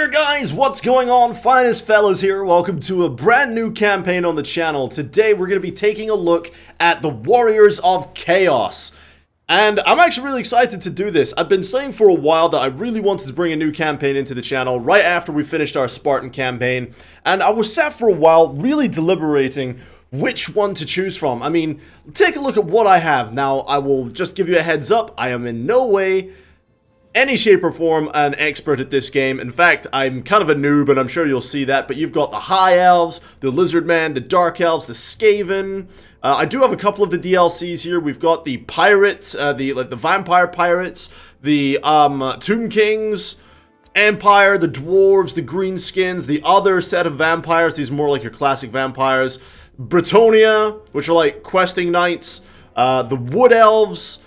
there guys, what's going on? Finest Fellaz here, welcome to a brand new campaign on the channel. Today we're going to be taking a look at the Warriors of Chaos. And I'm actually really excited to do this. I've been saying for a while that I really wanted to bring a new campaign into the channel right after we finished our Spartan campaign. And I was sat for a while really deliberating which one to choose from. I mean, take a look at what I have. Now, I will just give you a heads up, I am in no way, any shape or form, an expert at this game. In fact, I'm kind of a noob, and I'm sure you'll see that, but you've got the High Elves, the Lizard Man, the Dark Elves, the Skaven. I do have a couple of the DLCs here. We've got the Pirates, the Vampire Pirates, the Tomb Kings, Empire, the Dwarves, the Greenskins, the other set of vampires, these are more like your classic vampires, Bretonia, which are like questing knights, the Wood Elves,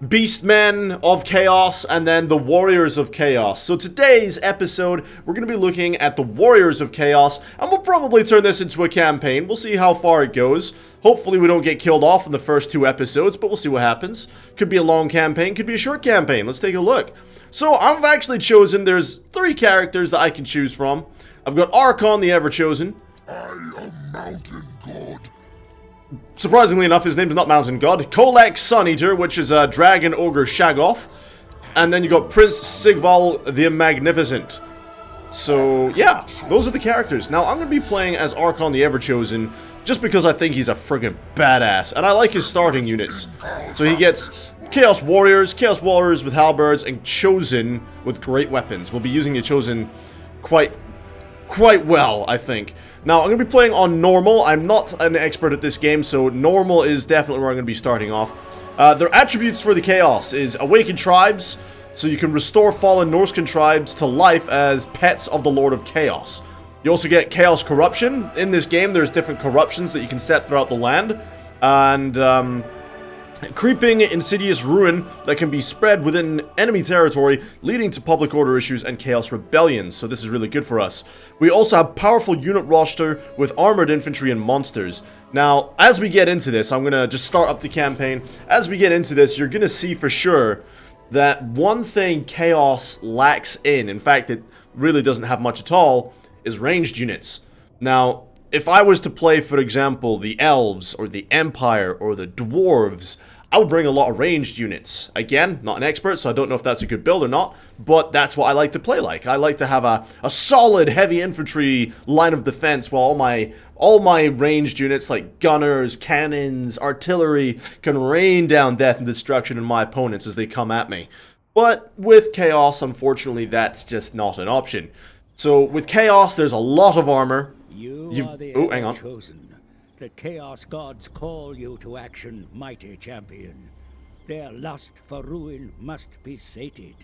Beastmen of Chaos, and then the Warriors of Chaos. So today's episode, we're going to be looking at the Warriors of Chaos, and we'll probably turn this into a campaign. We'll see how far it goes. Hopefully we don't get killed off in the first two episodes, but we'll see what happens. Could be a long campaign, could be a short campaign. Let's take a look. So I've actually chosen, there's 3 characters that I can choose from. I've got Archon, the Ever-Chosen. I am Mountain God. Surprisingly enough, his name is not Mountain God. Kolek Sun-Eater, which is a Dragon Ogre Shaggoth. And then you got Prince Sigval the Magnificent. So, yeah, those are the characters. Now, I'm going to be playing as Archon the Ever-Chosen, just because I think he's a friggin' badass. And I like his starting units. So he gets Chaos Warriors with halberds, and Chosen with great weapons. We'll be using the Chosen quite well, I think. Now, I'm going to be playing on normal. I'm not an expert at this game, so normal is definitely where I'm going to be starting off. Their attributes for the Chaos is Awakened Tribes, so you can restore fallen Norscan tribes to life as pets of the Lord of Chaos. You also get Chaos Corruption. In this game, there's different corruptions that you can set throughout the land. And, creeping insidious ruin that can be spread within enemy territory, leading to public order issues and chaos rebellions, so this is really good for us. We also have powerful unit roster with armored infantry and monsters. Now, as we get into this, I'm gonna just start up the campaign. As we get into this, you're gonna see for sure that one thing Chaos lacks in fact it really doesn't have much at all, is ranged units. Now, if I was to play, for example, the Elves, or the Empire, or the Dwarves, I would bring a lot of ranged units. Again, not an expert, so I don't know if that's a good build or not, but that's what I like to play like. I like to have a solid, heavy infantry line of defense, while all my ranged units, like gunners, cannons, artillery, can rain down death and destruction on my opponents as they come at me. But with Chaos, unfortunately, that's just not an option. So with Chaos, there's a lot of armor. You are the Ever-Chosen. The Chaos Gods call you to action, mighty champion. Their lust for ruin must be sated.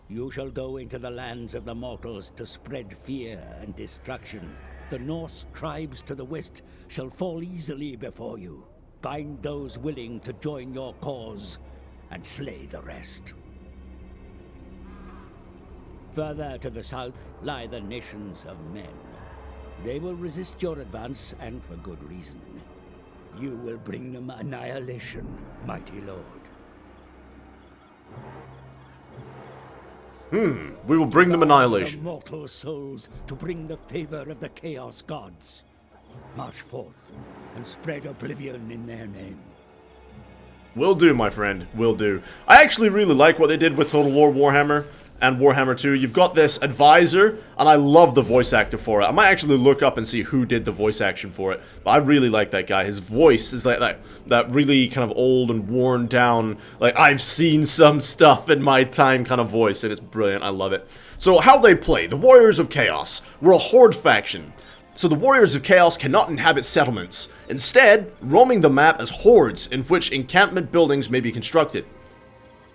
You shall go into the lands of the mortals to spread fear and destruction. The Norse tribes to the west shall fall easily before you. Bind those willing to join your cause, and slay the rest. Further to the south lie the nations of men. They will resist your advance, and for good reason. You will bring them annihilation, mighty lord. We will bring them annihilation. The mortal souls to bring the favor of the Chaos Gods. March forth, and spread oblivion in their name. Will do, my friend, will do. I actually really like what they did with Total War Warhammer and Warhammer 2. You've got this advisor, and I love the voice actor for it. I might actually look up and see who did the voice action for it, but I really like that guy. His voice is like that really kind of old and worn down, like, I've seen some stuff in my time kind of voice, and it's brilliant. I love it. So how they play. The Warriors of Chaos. We're a horde faction. So the Warriors of Chaos cannot inhabit settlements, instead roaming the map as hordes in which encampment buildings may be constructed.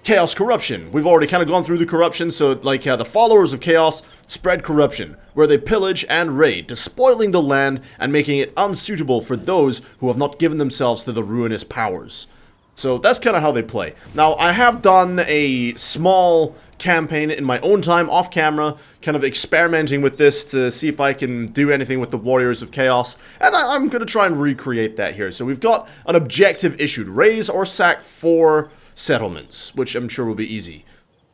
Chaos Corruption. We've already kind of gone through the corruption, so like the followers of Chaos spread corruption, where they pillage and raid, despoiling the land and making it unsuitable for those who have not given themselves to the ruinous powers. So that's kind of how they play. Now, I have done a small campaign in my own time, off camera, kind of experimenting with this to see if I can do anything with the Warriors of Chaos, and I'm going to try and recreate that here. So we've got an objective issued, raise or sack 4 settlements, which I'm sure will be easy.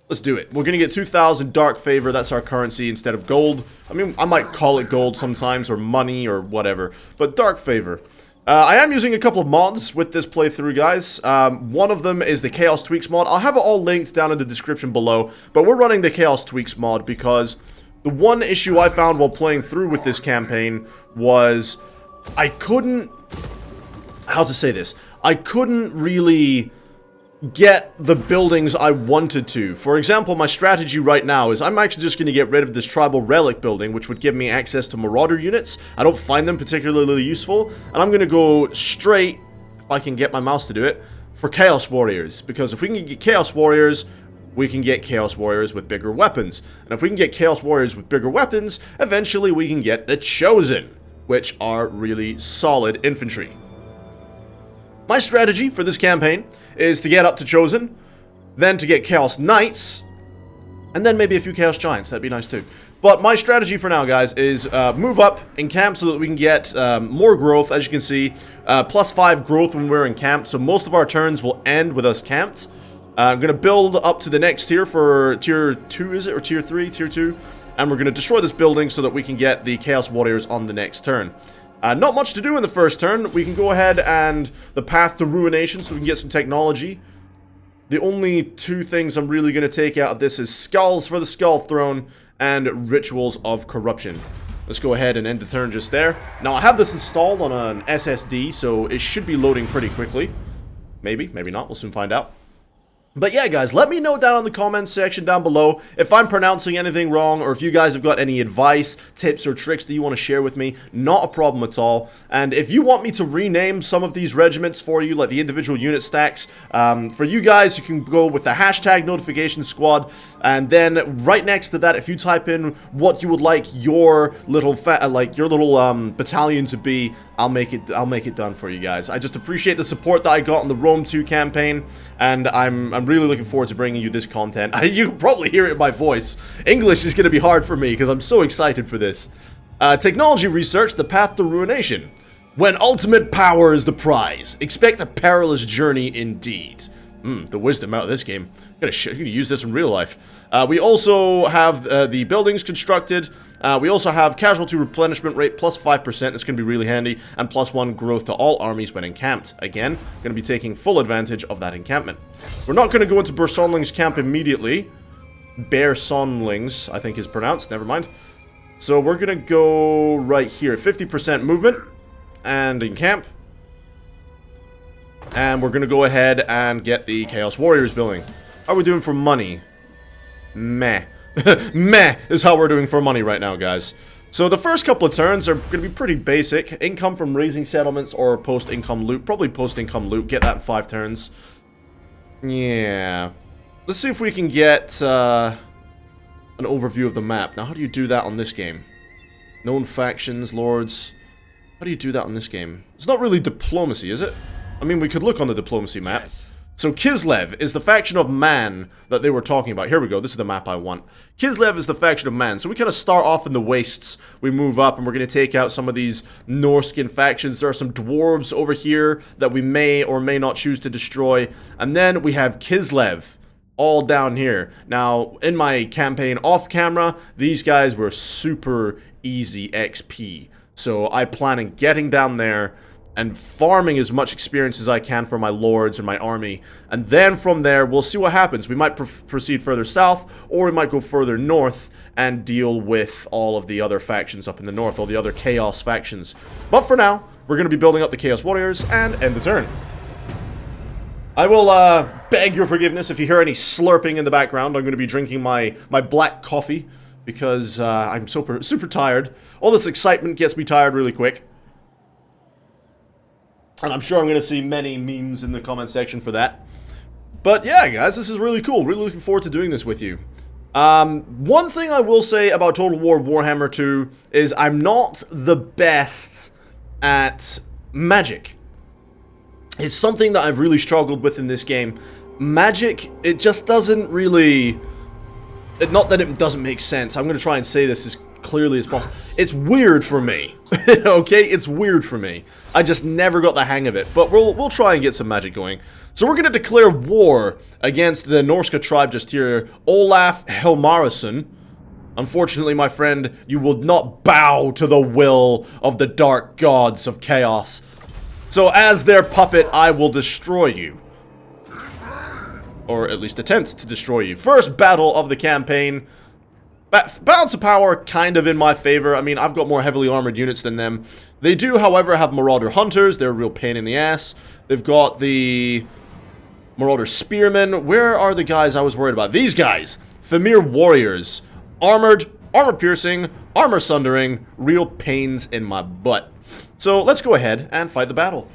Let's do it. We're going to get 2,000 Dark Favor. That's our currency instead of gold. I mean, I might call it gold sometimes, or money, or whatever. But Dark Favor. I am using a couple of mods with this playthrough, guys. One of them is the Chaos Tweaks mod. I'll have it all linked down in the description below. But we're running the Chaos Tweaks mod because the one issue I found while playing through with this campaign was I couldn't... How to say this? I couldn't really get the buildings I wanted to. For example, my strategy right now is I'm actually just going to get rid of this tribal relic building, which would give me access to marauder units. I don't find them particularly useful, and I'm going to go straight, if I can get my mouse to do it, for Chaos Warriors, because if we can get Chaos Warriors, we can get Chaos Warriors with bigger weapons, and if we can get Chaos Warriors with bigger weapons, eventually we can get the Chosen, which are really solid infantry. My strategy for this campaign is to get up to Chosen, then to get Chaos Knights, and then maybe a few Chaos Giants. That'd be nice too. But my strategy for now, guys, is move up, encamp so that we can get more growth. As you can see, +5 growth when we're encamped, so most of our turns will end with us camped. I'm going to build up to the next tier for tier 2, is it? Or tier 3? Tier 2. And we're going to destroy this building so that we can get the Chaos Warriors on the next turn. Not much to do in the first turn. We can go ahead and the path to ruination so we can get some technology. The only two things I'm really going to take out of this is skulls for the Skull Throne and rituals of corruption. Let's go ahead and end the turn just there. Now I have this installed on an SSD, so it should be loading pretty quickly. Maybe, maybe not. We'll soon find out. But yeah, guys, let me know down in the comments section down below if I'm pronouncing anything wrong, or if you guys have got any advice, tips, or tricks that you want to share with me. Not a problem at all. And if you want me to rename some of these regiments for you, like the individual unit stacks, for you guys, you can go with the hashtag notification squad, and then right next to that, if you type in what you would like your little battalion to be, I'll make it done for you guys. I just appreciate the support that I got in the Rome 2 campaign, and I'm really looking forward to bringing you this content. You can probably hear it in my voice. English is going to be hard for me because I'm so excited for this. Technology research, the path to ruination. When ultimate power is the prize, expect a perilous journey indeed. The wisdom out of this game. I'm gonna use this in real life. We also have the buildings constructed. We also have casualty replenishment rate +5%. That's going to be really handy. And +1 growth to all armies when encamped. Again, going to be taking full advantage of that encampment. We're not going to go into Bersonling's camp immediately. Bersonlings, I think is pronounced. Never mind. So we're going to go right here. 50% movement. And encamp. And we're going to go ahead and get the Chaos Warriors building. How are we doing for money? Meh. Meh is how we're doing for money right now, guys. So the first couple of turns are going to be pretty basic. Income from raising settlements or post-income loot. Probably post-income loot. Get that in 5 turns. Yeah. Let's see if we can get an overview of the map. Now, how do you do that on this game? Known factions, lords. How do you do that on this game? It's not really diplomacy, is it? I mean, we could look on the diplomacy map. Yes. So Kislev is the faction of man that they were talking about. Here we go. This is the map I want. Kislev is the faction of man. So we kind of start off in the wastes. We move up and we're going to take out some of these Norskin factions. There are some dwarves over here that we may or may not choose to destroy. And then we have Kislev all down here. Now, in my campaign off camera, these guys were super easy XP. So I plan on getting down there and farming as much experience as I can for my lords and my army. And then from there, we'll see what happens. We might proceed further south, or we might go further north and deal with all of the other factions up in the north, all the other Chaos factions. But for now, we're going to be building up the Chaos Warriors and end the turn. I will beg your forgiveness if you hear any slurping in the background. I'm going to be drinking my black coffee because I'm super tired. All this excitement gets me tired really quick. And I'm sure I'm going to see many memes in the comment section for that. But yeah, guys, this is really cool. Really looking forward to doing this with you. One thing I will say about Total War Warhammer 2 is I'm not the best at magic. It's something that I've really struggled with in this game. Magic, it just doesn't really... Not that it doesn't make sense. I'm going to try and say this as clearly as possible. It's weird for me, okay? It's weird for me. I just never got the hang of it, but we'll try and get some magic going. So we're going to declare war against the Norska tribe just here, Olaf Helmarsson. Unfortunately, my friend, you will not bow to the will of the dark gods of chaos. So as their puppet, I will destroy you. Or at least attempt to destroy you. First battle of the campaign. Balance of power kind of in my favor. I mean, I've got more heavily armored units than them. They do, however, have Marauder Hunters. They're a real pain in the ass. They've got the Marauder Spearmen. Where are the guys I was worried about? These guys! Famir Warriors. Armored, armor piercing, armor sundering. Real pains in my butt. So, let's go ahead and fight the battle.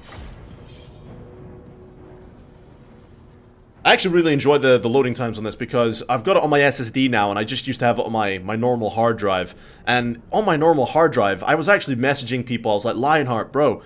I actually really enjoyed the loading times on this because I've got it on my SSD now and I just used to have it on my normal hard drive. And on my normal hard drive, I was actually messaging people. I was like, Lionheart, bro,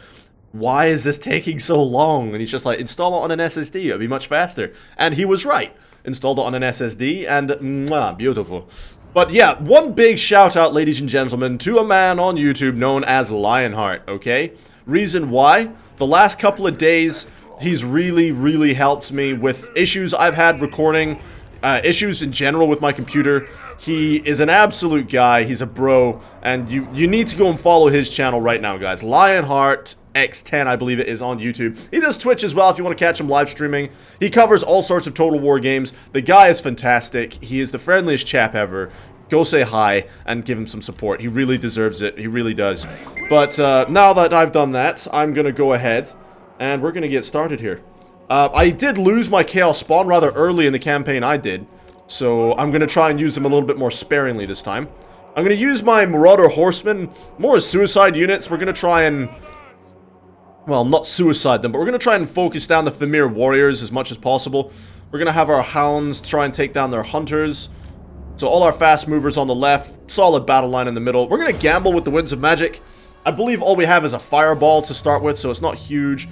why is this taking so long? And he's just like, install it on an SSD, it'll be much faster. And he was right. Installed it on an SSD and mwah, beautiful. But yeah, one big shout out, ladies and gentlemen, to a man on YouTube known as Lionheart, okay? Reason why? The last couple of days, he's really helped me with issues I've had recording, issues in general with my computer. He is an absolute guy, he's a bro, and you need to go and follow his channel right now, guys. Lionheart X10, I believe it is, on YouTube. He does Twitch as well if you want to catch him live streaming. He covers all sorts of Total War games. The guy is fantastic. He is the friendliest chap ever. Go say hi and give him some support. He really deserves it. He really does. But now that I've done that, I'm going to go ahead and we're going to get started here. I did lose my Chaos Spawn rather early in the campaign, I did. So I'm going to try and use them a little bit more sparingly this time. I'm going to use my Marauder Horsemen more as suicide units. We're going to try and... well, not suicide them, but we're going to try and focus down the Famir Warriors as much as possible. We're going to have our Hounds try and take down their Hunters. So all our fast movers on the left, solid battle line in the middle. We're going to gamble with the Winds of Magic. I believe all we have is a Fireball to start with, so it's not huge.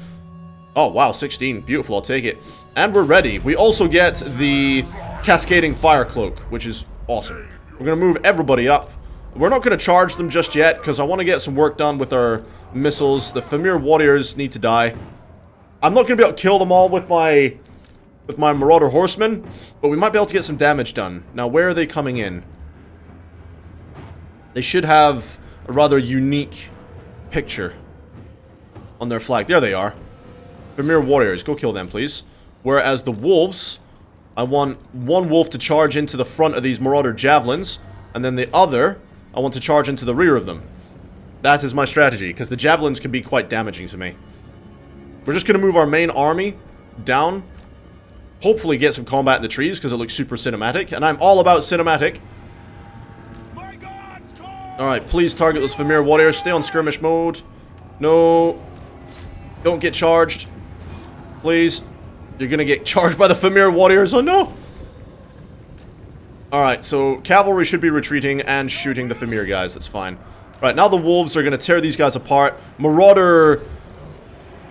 Oh, wow, 16. Beautiful, I'll take it. And we're ready. We also get the Cascading Fire Cloak, which is awesome. We're going to move everybody up. We're not going to charge them just yet, because I want to get some work done with our missiles. The Famir Warriors need to die. I'm not going to be able to kill them all with my Marauder Horsemen, but we might be able to get some damage done. Now, where are they coming in? They should have a rather unique picture on their flag. There they are. Famir Warriors, go kill them, please. Whereas the Wolves, I want one Wolf to charge into the front of these Marauder Javelins, and then the other, I want to charge into the rear of them. That is my strategy, because the Javelins can be quite damaging to me. We're just going to move our main army down. Hopefully get some combat in the trees, because it looks super cinematic. And I'm all about cinematic. Alright, please target those Famir Warriors. Stay on skirmish mode. No. Don't get charged. Please. You're going to get charged by the Famir Warriors. Oh, no. Alright, so cavalry should be retreating and shooting the Famir guys. That's fine. Alright, now the Wolves are going to tear these guys apart. Marauder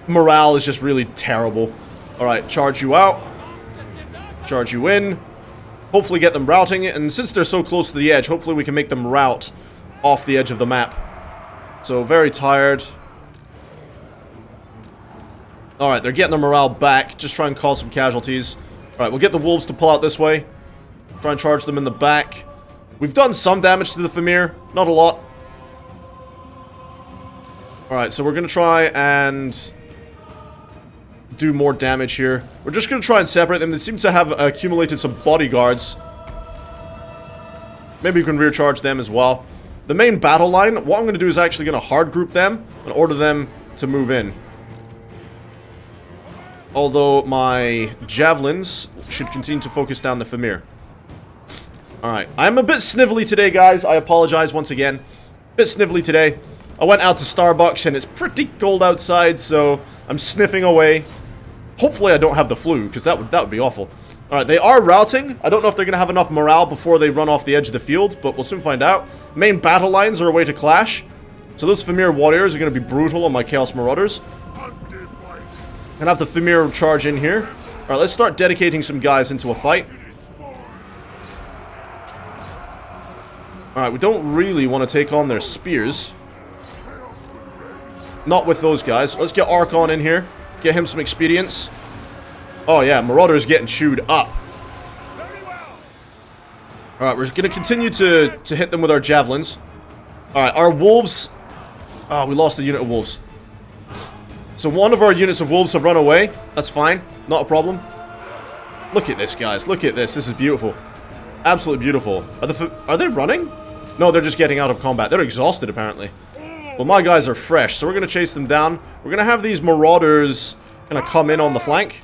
morale is just really terrible. Alright, charge you out. Charge you in. Hopefully get them routing. And since they're so close to the edge, hopefully we can make them rout off the edge of the map. So, very tired. Alright, they're getting their morale back. Just try and cause some casualties. Alright, we'll get the Wolves to pull out this way. Try and charge them in the back. We've done some damage to the Famir. Not a lot. Alright, so we're going to try and do more damage here. We're just going to try and separate them. They seem to have accumulated some bodyguards. Maybe we can rear charge them as well. The main battle line, what I'm going to do is actually going to hard group them and order them to move in. Although my javelins should continue to focus down the Famir. Alright, I'm a bit snivelly today, guys. I apologize once again. A bit snivelly today. I went out to Starbucks and it's pretty cold outside, so I'm sniffing away. Hopefully I don't have the flu, because that would be awful. Alright, they are routing. I don't know if they're going to have enough morale before they run off the edge of the field, but we'll soon find out. Main battle lines are a way to clash. So those Famir Warriors are going to be brutal on my Chaos Marauders. Gonna have the Famir charge in here. Alright, let's start dedicating some guys into a fight. Alright, we don't really want to take on their spears. Not with those guys. Let's get Archon in here. Get him some experience. Oh yeah, Marauder's getting chewed up. Alright, we're going to continue to hit them with our javelins. Alright, our wolves... Oh, we lost a unit of wolves. So one of our units of wolves have run away. That's fine. Not a problem. Look at this, guys. Look at this. This is beautiful. Absolutely beautiful. Are they running? No, they're just getting out of combat. They're exhausted, apparently. Well, my guys are fresh, so we're going to chase them down. We're going to have these marauders kind of come in on the flank.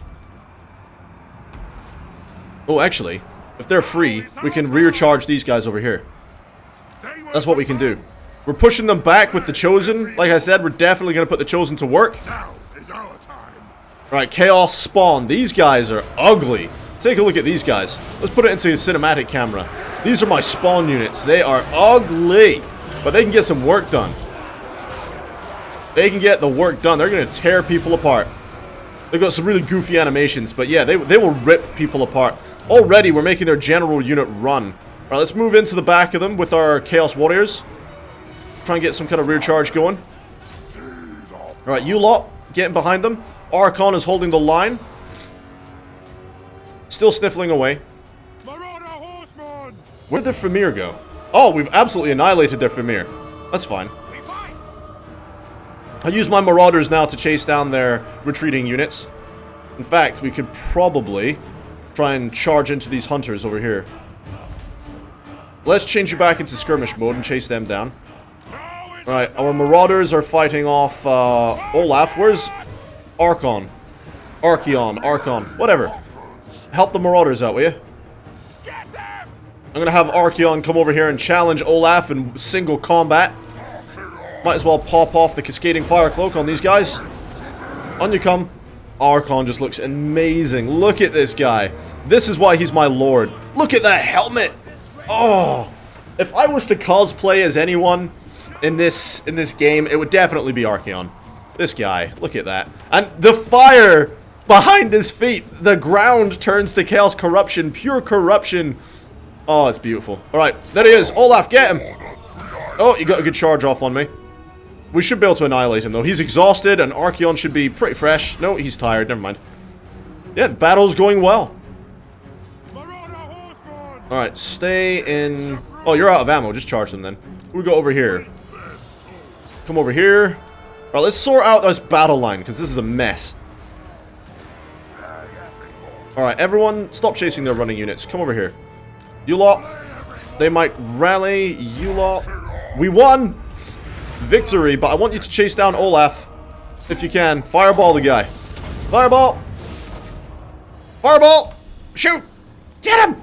Oh, actually, if they're free, we can rear charge these guys over here. That's what we can do. We're pushing them back with the Chosen. Like I said, we're definitely going to put the Chosen to work. Right, Chaos Spawn. These guys are ugly. Take a look at these guys. Let's put it into a cinematic camera. These are my spawn units. They are ugly, but they can get some work done. They can get the work done. They're going to tear people apart. They've got some really goofy animations, but yeah, they will rip people apart. Already, we're making their general unit run. Alright, let's move into the back of them with our Chaos Warriors. Try and get some kind of rear charge going. Alright, you lot, getting behind them. Archon is holding the line. Still sniffling away. Where'd their Famir go? Oh, we've absolutely annihilated their Famir. That's fine. I'll use my Marauders now to chase down their retreating units. In fact, we could probably try and charge into these hunters over here. Let's change you back into skirmish mode and chase them down. Alright, our Marauders are fighting off Olaf. Where's Archon? Archon, whatever. Help the Marauders out, will you? I'm gonna have Archeon come over here and challenge Olaf in single combat. Might as well pop off the Cascading Fire Cloak on these guys. On you come. Archon just looks amazing. Look at this guy. This is why he's my lord. Look at that helmet. Oh, if I was to cosplay as anyone in this game, it would definitely be Archeon. This guy, look at that. And the fire behind his feet. The ground turns to chaos corruption, pure corruption. Oh, it's beautiful. Alright, there he is. Olaf, get him. Oh, you got a good charge off on me. We should be able to annihilate him, though. He's exhausted, and Archeon should be pretty fresh. No, he's tired. Never mind. Yeah, the battle's going well. Alright, stay in... Oh, you're out of ammo. Just charge them, then. We go over here. Come over here. Alright, let's sort out this battle line, because this is a mess. Alright, everyone, stop chasing their running units. Come over here. You lot. They might rally. You lot. We won! Victory, but I want you to chase down Olaf. If you can. Fireball the guy. Fireball! Fireball! Shoot! Get him!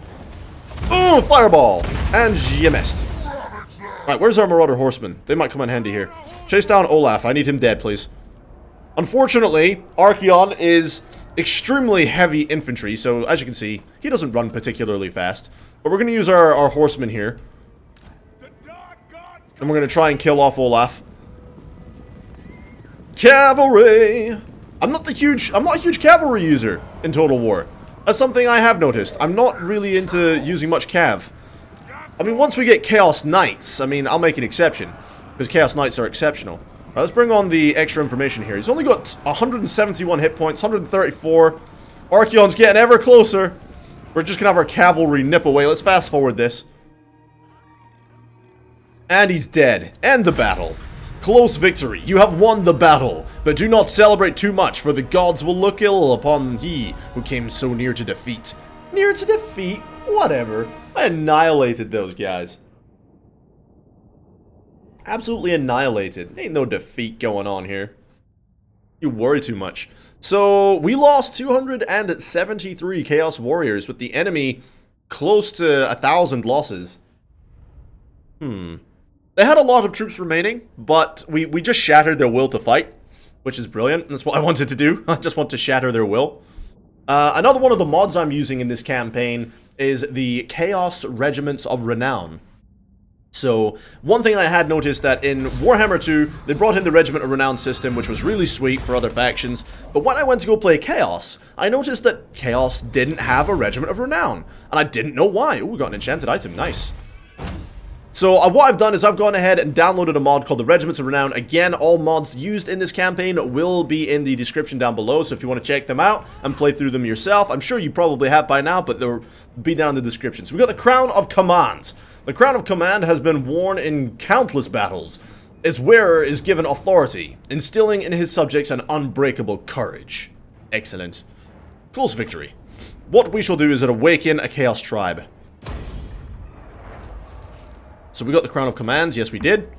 Oh, fireball! And you missed. Alright, where's our Marauder Horseman? They might come in handy here. Chase down Olaf. I need him dead, please. Unfortunately, Archeon is extremely heavy infantry, so as you can see, he doesn't run particularly fast. But we're going to use our horsemen here. And we're going to try and kill off Olaf. Cavalry! I'm not a huge cavalry user in Total War. That's something I have noticed. I'm not really into using much cav. I mean, once we get Chaos Knights, I mean, I'll make an exception. Because Chaos Knights are exceptional. Right, let's bring on the extra information here. He's only got 171 hit points, 134. Archeon's getting ever closer. We're just going to have our cavalry nip away. Let's fast forward this. And he's dead. End the battle. Close victory. You have won the battle. But do not celebrate too much, for the gods will look ill upon he who came so near to defeat. Near to defeat? Whatever. I annihilated those guys. Absolutely annihilated. Ain't no defeat going on here. You worry too much. So, we lost 273 Chaos Warriors, with the enemy close to 1,000 losses. They had a lot of troops remaining, but we just shattered their will to fight, which is brilliant. That's what I wanted to do. I just want to shatter their will. Another one of the mods I'm using in this campaign is the Chaos Regiments of Renown. So, one thing I had noticed that in Warhammer 2, they brought in the Regiment of Renown system, which was really sweet for other factions, but when I went to go play Chaos, I noticed that Chaos didn't have a Regiment of Renown, and I didn't know why. Ooh, we got an enchanted item, nice. So what I've done is I've gone ahead and downloaded a mod called the Regiments of Renown. Again, all mods used in this campaign will be in the description down below, so if you want to check them out and play through them yourself, I'm sure you probably have by now, but they'll be down in the description. So we got the Crown of Command. The Crown of Command has been worn in countless battles. Its wearer is given authority, instilling in his subjects an unbreakable courage. Excellent. Close victory. What we shall do is awaken a Chaos Tribe. So we got the Crown of Commands, yes we did.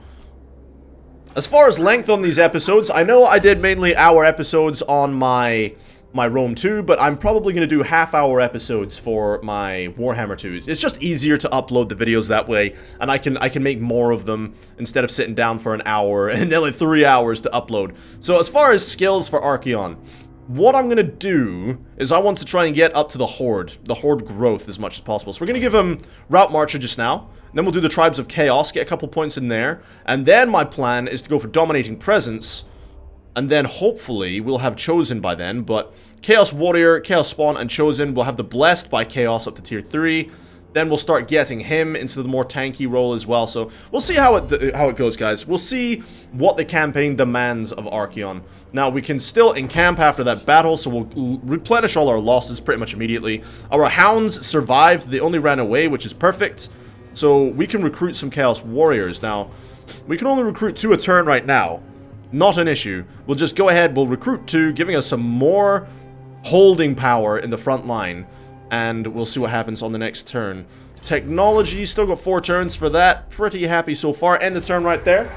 As far as length on these episodes, I know I did mainly hour episodes on my Rome 2, but I'm probably going to do half-hour episodes for my Warhammer 2. It's just easier to upload the videos that way, and I can make more of them instead of sitting down for an hour and nearly 3 hours to upload. So as far as skills for Archaon, what I'm going to do is I want to try and get up to the Horde growth as much as possible. So we're going to give him Route Marcher just now. Then we'll do the Tribes of Chaos, get a couple points in there. And then my plan is to go for Dominating Presence. And then hopefully we'll have Chosen by then. But Chaos Warrior, Chaos Spawn, and Chosen will have the Blessed by Chaos up to tier 3. Then we'll start getting him into the more tanky role as well. So we'll see how it goes, guys. We'll see what the campaign demands of Archaon. Now, we can still encamp after that battle, so we'll replenish all our losses pretty much immediately. Our Hounds survived. They only ran away, which is perfect. So we can recruit some Chaos Warriors. Now, we can only recruit 2 a turn right now. Not an issue. We'll just go ahead, we'll recruit 2, giving us some more holding power in the front line. And we'll see what happens on the next turn. Technology, still got 4 turns for that. Pretty happy so far. End the turn right there.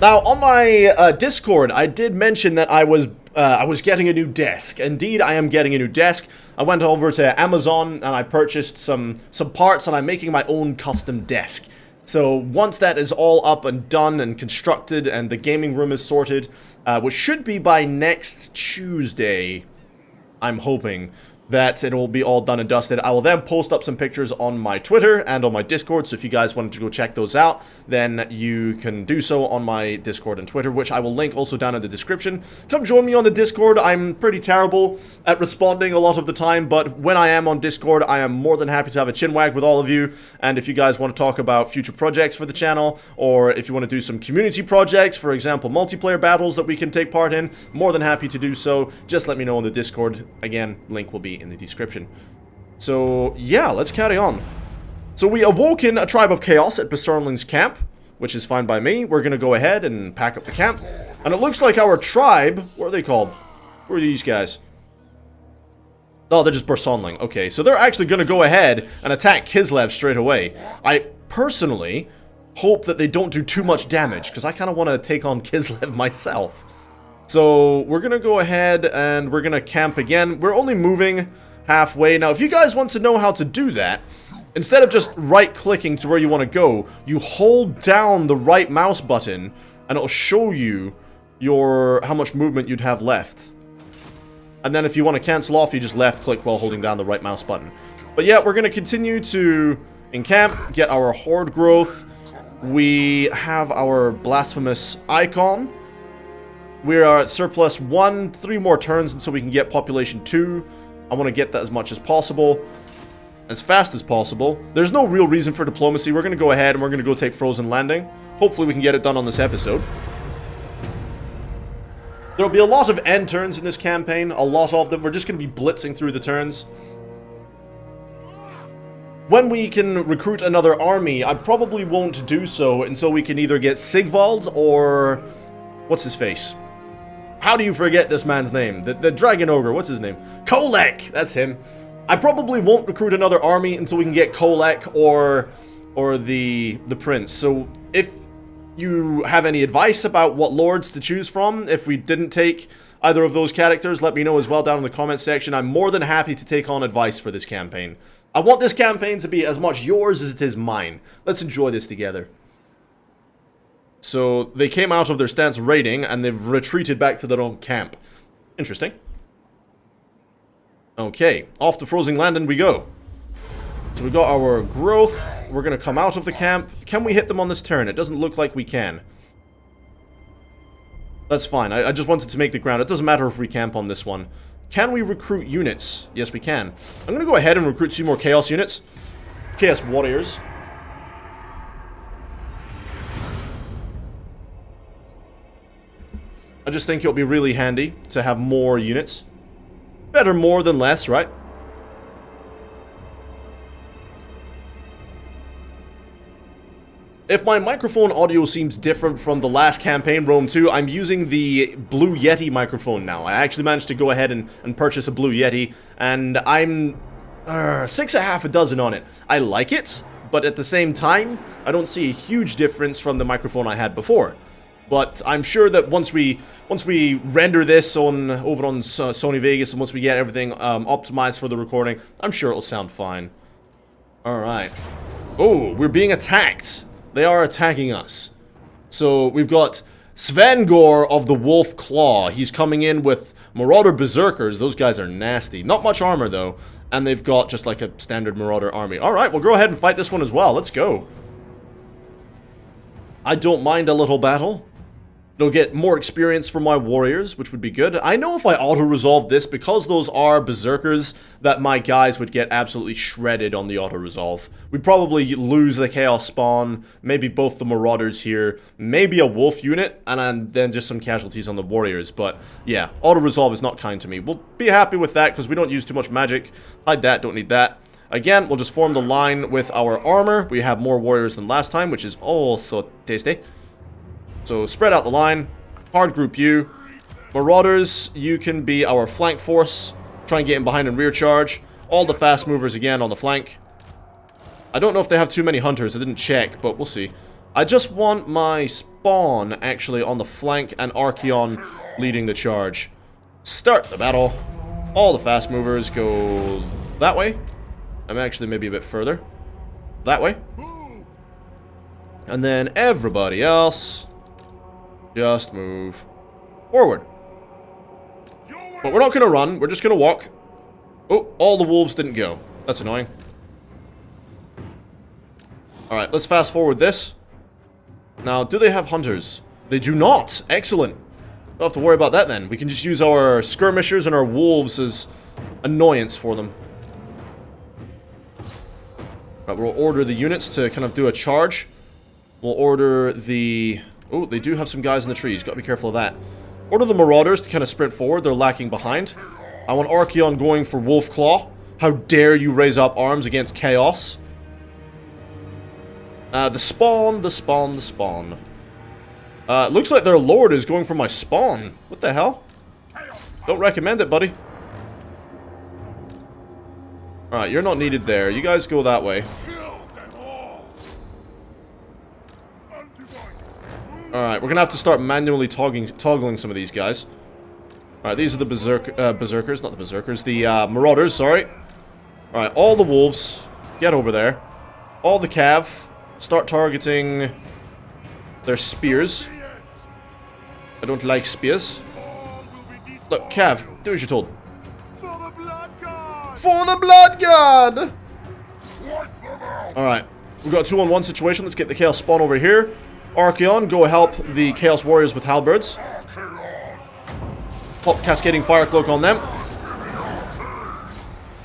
Now, on my Discord, I did mention that I was getting a new desk. Indeed, I am getting a new desk. I went over to Amazon and I purchased some parts, and I'm making my own custom desk. So once that is all up and done and constructed and the gaming room is sorted, which should be by next Tuesday, I'm hoping that it will be all done and dusted. I will then post up some pictures on my Twitter and on my Discord, so if you guys wanted to go check those out, then you can do so on my Discord and Twitter, which I will link also down in the description. Come join me on the Discord. I'm pretty terrible at responding a lot of the time, but when I am on Discord, I am more than happy to have a chinwag with all of you, and if you guys want to talk about future projects for the channel, or if you want to do some community projects, for example, multiplayer battles that we can take part in, more than happy to do so. Just let me know on the Discord. Again, link will be in the description. So, yeah, let's carry on. So we awoken a Tribe of Chaos at Besarnling's camp, which is fine by me. We're going to go ahead and pack up the camp. And it looks like our tribe, what are they called? Who are these guys? Oh, they're just Besarnling. Okay, so they're actually going to go ahead and attack Kislev straight away. I personally hope that they don't do too much damage, because I kind of want to take on Kislev myself. So we're going to go ahead and we're going to camp again. We're only moving halfway. Now, if you guys want to know how to do that, instead of just right-clicking to where you want to go, you hold down the right mouse button and it'll show you how much movement you'd have left. And then if you want to cancel off, you just left-click while holding down the right mouse button. But yeah, we're going to continue to encamp, get our horde growth. We have our blasphemous icon. We are at surplus 1, 3 more turns until we can get population 2. I want to get that as much as possible, as fast as possible. There's no real reason for diplomacy. We're going to go ahead and we're going to go take Frozen Landing. Hopefully we can get it done on this episode. There will be a lot of end turns in this campaign, a lot of them. We're just going to be blitzing through the turns. When we can recruit another army, I probably won't do so until we can either get Sigvald or... what's his face? How do you forget this man's name? The Dragon Ogre, what's his name? Kolek! That's him. I probably won't recruit another army until we can get Kolek or the Prince. So if you have any advice about what lords to choose from, if we didn't take either of those characters, let me know as well down in the comment section. I'm more than happy to take on advice for this campaign. I want this campaign to be as much yours as it is mine. Let's enjoy this together. So, they came out of their stance raiding, and they've retreated back to their own camp. Interesting. Okay, off to Frozen Landing we go. So we got our growth. We're going to come out of the camp. Can we hit them on this turn? It doesn't look like we can. That's fine. I just wanted to make the ground. It doesn't matter if we camp on this one. Can we recruit units? Yes, we can. I'm going to go ahead and recruit 2 more Chaos units. Chaos Warriors. I just think it'll be really handy to have more units. Better more than less, right? If my microphone audio seems different from the last campaign, Rome 2, I'm using the Blue Yeti microphone now. I actually managed to go ahead and purchase a Blue Yeti, and I'm 6.5 dozen on it. I like it, but at the same time, I don't see a huge difference from the microphone I had before. But I'm sure that once we render this over on Sony Vegas, and once we get everything optimized for the recording, I'm sure it'll sound fine. Alright. Oh, we're being attacked. They are attacking us. So we've got Svengor of the Wolf Claw. He's coming in with Marauder Berserkers. Those guys are nasty. Not much armor though. And they've got just like a standard Marauder army. Alright, we'll go ahead and fight this one as well. Let's go. I don't mind a little battle. It'll get more experience for my warriors, which would be good. I know if I auto-resolve this, because those are berserkers, that my guys would get absolutely shredded on the auto-resolve. We'd probably lose the Chaos Spawn, maybe both the Marauders here, maybe a Wolf unit, and then just some casualties on the warriors. But yeah, auto-resolve is not kind to me. We'll be happy with that, because we don't use too much magic. Hide that, don't need that. Again, we'll just form the line with our armor. We have more warriors than last time, which is also tasty. So spread out the line, hard group you. Marauders, you can be our flank force. Try and get in behind and rear charge. All the fast movers again on the flank. I don't know if they have too many hunters, I didn't check, but we'll see. I just want my spawn actually on the flank and Archeon leading the charge. Start the battle. All the fast movers go that way. I'm actually maybe a bit further. That way. And then everybody else just move forward. But we're not going to run. We're just going to walk. Oh, all the wolves didn't go. That's annoying. Alright, let's fast forward this. Now, do they have hunters? They do not. Excellent. Don't have to worry about that then. We can just use our skirmishers and our wolves as annoyance for them. Alright, we'll order the units to kind of do a charge. We'll order the... Oh, they do have some guys in the trees. Gotta be careful of that. Order the Marauders to kind of sprint forward. They're lacking behind. I want Archeon going for Wolf Claw. How dare you raise up arms against Chaos? The spawn. Looks like their lord is going for my spawn. What the hell? Don't recommend it, buddy. Alright, you're not needed there. You guys go that way. Alright, we're gonna have to start manually toggling some of these guys. Alright, these are the berserkers, not the berserkers, the marauders, sorry. Alright, all the wolves, get over there. All the cav, start targeting their spears. I don't like spears. Look, cav, do as you're told. For the blood god! For the blood god! Alright, we've got a 2-on-1 situation. Let's get the Chaos Spawn over here. Archeon, go help the Chaos Warriors with halberds. Pop Cascading Fire Cloak on them.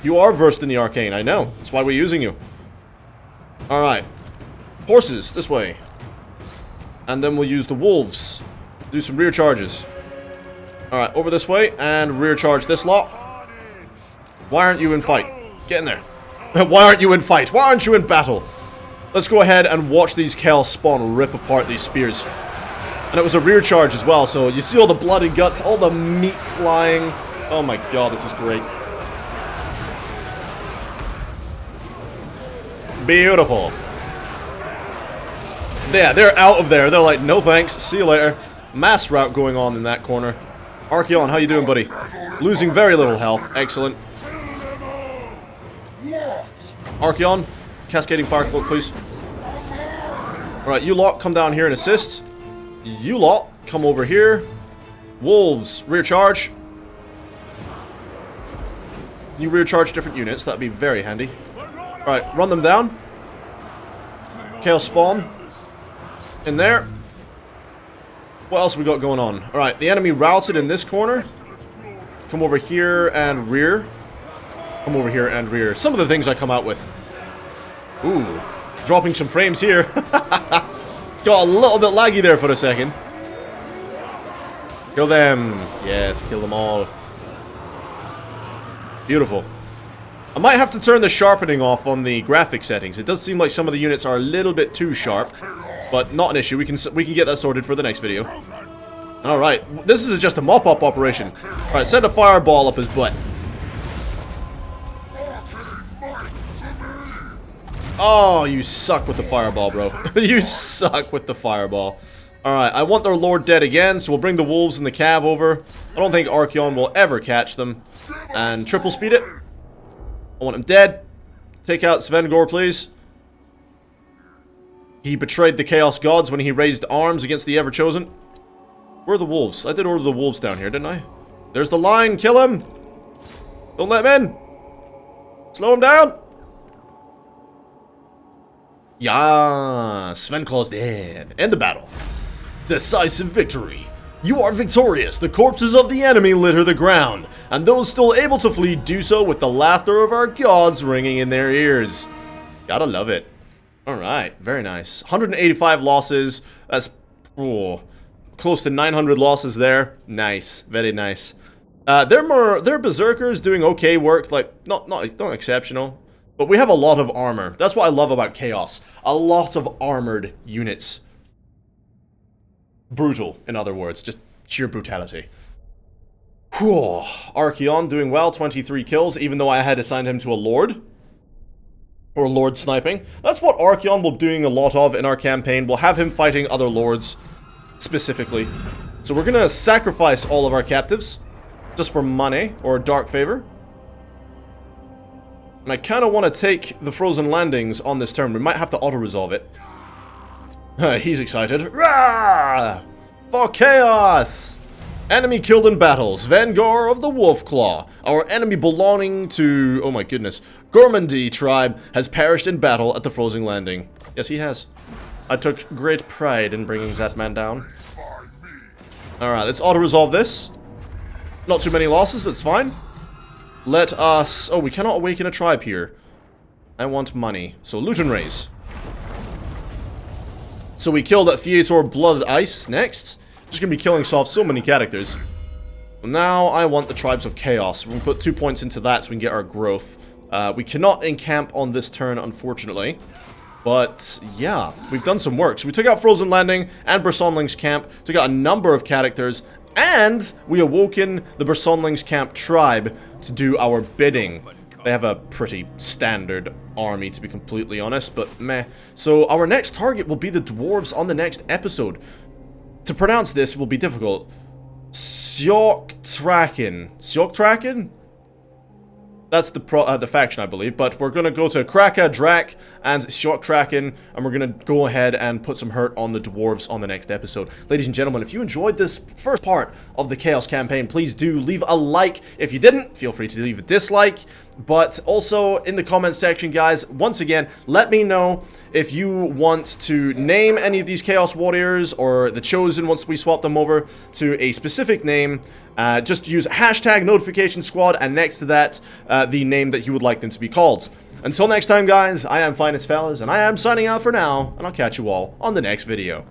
You are versed in the arcane, I know. That's why we're using you. Alright. Horses, this way. And then we'll use the wolves. Do some rear charges. Alright, over this way, and rear charge this lot. Why aren't you in fight? Get in there. Why aren't you in fight? Why aren't you in battle? Let's go ahead and watch these Chaos Spawn rip apart these spears. And it was a rear charge as well, so you see all the blood and guts, all the meat flying. Oh my god, this is great. Beautiful. Yeah, they're out of there. They're like, no thanks, see you later. Mass rout going on in that corner. Archeon, how you doing, buddy? Losing very little health. Excellent. Archeon, Cascading Fire Cloak, please. Alright, you lot, come down here and assist. You lot, come over here. Wolves, rear charge. You rear charge different units, that'd be very handy. Alright, run them down. Chaos Spawn. In there. What else we got going on? Alright, the enemy routed in this corner. Come over here and rear. Come over here and rear. Some of the things I come out with. Ooh, dropping some frames here. Got a little bit laggy there for a second. Kill them. Yes, kill them all. Beautiful. I might have to turn the sharpening off on the graphic settings. It does seem like some of the units are a little bit too sharp, but not an issue. We can get that sorted for the next video. All right, this is just a mop-up operation. All right, send a fireball up his butt. Oh, you suck with the fireball, bro. You suck with the fireball. Alright, I want their lord dead again, so we'll bring the wolves and the cav over. I don't think Archeon will ever catch them. And triple speed it. I want him dead. Take out Svengor, please. He betrayed the Chaos Gods when he raised arms against the Ever-Chosen. Where are the wolves? I did order the wolves down here, didn't I? There's the line. Kill him. Don't let him in. Slow him down. Yeah, Svenklaw's dead. End the battle. Decisive victory. You are victorious. The corpses of the enemy litter the ground, and those still able to flee do so with the laughter of our gods ringing in their ears. Gotta love it. Alright, very nice. 185 losses. That's close to 900 losses there. Nice, very nice. Their berserkers doing okay work, like not exceptional. But we have a lot of armor. That's what I love about Chaos. A lot of armored units. Brutal, in other words. Just sheer brutality. Whew. Archeon doing well. 23 kills, even though I had assigned him to a lord. Or lord sniping. That's what Archeon will be doing a lot of in our campaign. We'll have him fighting other lords, specifically. So we're gonna sacrifice all of our captives. Just for money, or dark favor. And I kind of want to take the frozen landings on this turn. We might have to auto-resolve it. He's excited. Rah! For chaos! Enemy killed in battle. Svengor of the Wolfclaw. Our enemy belonging to, oh my goodness, Gormandy tribe has perished in battle at the frozen landing. Yes, he has. I took great pride in bringing that man down. Alright, let's auto-resolve this. Not too many losses, that's fine. Let us... Oh, we cannot awaken a tribe here. I want money. So, loot and raise. So we killed at Theater Blood Ice next. Just gonna be killing off so many characters. Now I want the Tribes of Chaos. We're gonna put 2 points into that so we can get our growth. We cannot encamp on this turn, unfortunately. But, yeah, we've done some work. So we took out Frozen Landing and Bersonling's Camp. Took out a number of characters. And we awoken the Bersonling's Camp tribe to do our bidding. They have a pretty standard army, to be completely honest, but meh. So our next target will be the dwarves on the next episode. To pronounce this will be difficult. Sjoktraken. Sjoktraken? That's the faction, I believe, but we're gonna go to Kraka, Drak, and Sjoktraken, and we're gonna go ahead and put some hurt on the dwarves on the next episode. Ladies and gentlemen, if you enjoyed this first part of the Chaos campaign, please do leave a like. If you didn't, feel free to leave a dislike. But also, in the comment section, guys, once again, let me know if you want to name any of these Chaos Warriors, or the Chosen once we swap them over to a specific name. Just use hashtag notification squad, and next to that, the name that you would like them to be called. Until next time, guys, I am Finest Fellaz, and I am signing out for now, and I'll catch you all on the next video.